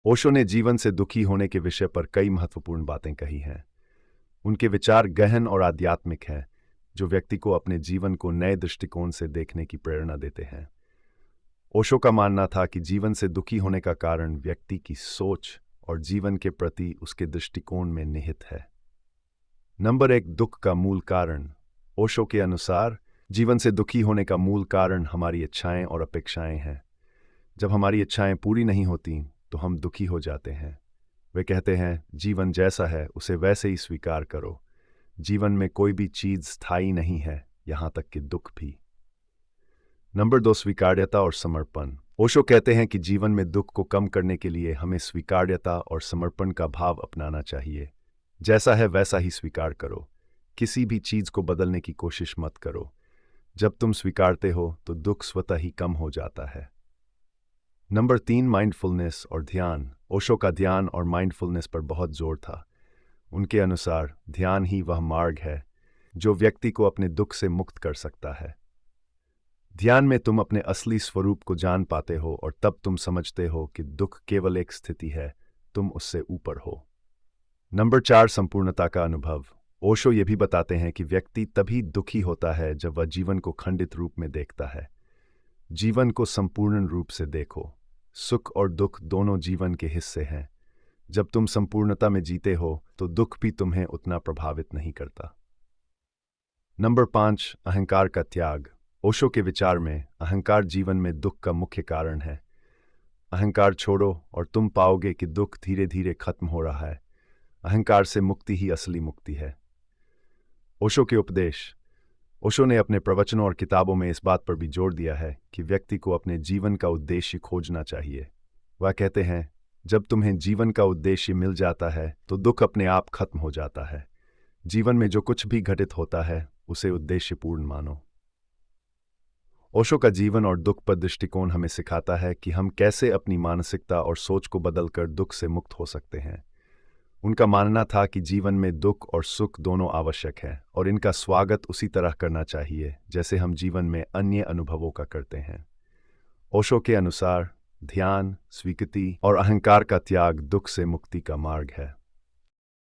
ओशो ने जीवन से दुखी होने के विषय पर कई महत्वपूर्ण बातें कही हैं। उनके विचार गहन और आध्यात्मिक हैं, जो व्यक्ति को अपने जीवन को नए दृष्टिकोण से देखने की प्रेरणा देते हैं। ओशो का मानना था कि जीवन से दुखी होने का कारण व्यक्ति की सोच और जीवन के प्रति उसके दृष्टिकोण में निहित है। नंबर 1, दुख का मूल कारण। ओशो के अनुसार जीवन से दुखी होने का मूल कारण हमारी इच्छाएं और अपेक्षाएं हैं। जब हमारी इच्छाएं पूरी नहीं होती तो हम दुखी हो जाते हैं। वे कहते हैं, जीवन जैसा है उसे वैसे ही स्वीकार करो। जीवन में कोई भी चीज स्थायी नहीं है, यहां तक कि दुख भी। नंबर 2, स्वीकार्यता और समर्पण। ओशो कहते हैं कि जीवन में दुख को कम करने के लिए हमें स्वीकार्यता और समर्पण का भाव अपनाना चाहिए। जैसा है वैसा ही स्वीकार करो, किसी भी चीज को बदलने की कोशिश मत करो। जब तुम स्वीकारते हो तो दुख स्वतः ही कम हो जाता है। नंबर 3, माइंडफुलनेस और ध्यान। ओशो का ध्यान और माइंडफुलनेस पर बहुत जोर था। उनके अनुसार ध्यान ही वह मार्ग है जो व्यक्ति को अपने दुख से मुक्त कर सकता है। ध्यान में तुम अपने असली स्वरूप को जान पाते हो और तब तुम समझते हो कि दुख केवल एक स्थिति है, तुम उससे ऊपर हो। नंबर 4, संपूर्णता का अनुभव। ओशो ये भी बताते हैं कि व्यक्ति तभी दुखी होता है जब वह जीवन को खंडित रूप में देखता है। जीवन को संपूर्ण रूप से देखो। सुख और दुख दोनों जीवन के हिस्से हैं। जब तुम संपूर्णता में जीते हो तो दुख भी तुम्हें उतना प्रभावित नहीं करता। नंबर 5, अहंकार का त्याग। ओशो के विचार में अहंकार जीवन में दुख का मुख्य कारण है। अहंकार छोड़ो और तुम पाओगे कि दुख धीरे धीरे खत्म हो रहा है। अहंकार से मुक्ति ही असली मुक्ति है। ओशो के उपदेश। ओशो ने अपने प्रवचनों और किताबों में इस बात पर भी जोर दिया है कि व्यक्ति को अपने जीवन का उद्देश्य खोजना चाहिए। वह कहते हैं, जब तुम्हें जीवन का उद्देश्य मिल जाता है तो दुख अपने आप खत्म हो जाता है। जीवन में जो कुछ भी घटित होता है उसे उद्देश्यपूर्ण मानो। ओशो का जीवन और दुख पर दृष्टिकोण हमें सिखाता है कि हम कैसे अपनी मानसिकता और सोच को बदलकर दुख से मुक्त हो सकते हैं। उनका मानना था कि जीवन में दुख और सुख दोनों आवश्यक हैं और इनका स्वागत उसी तरह करना चाहिए जैसे हम जीवन में अन्य अनुभवों का करते हैं। ओशो के अनुसार ध्यान, स्वीकृति और अहंकार का त्याग दुख से मुक्ति का मार्ग है।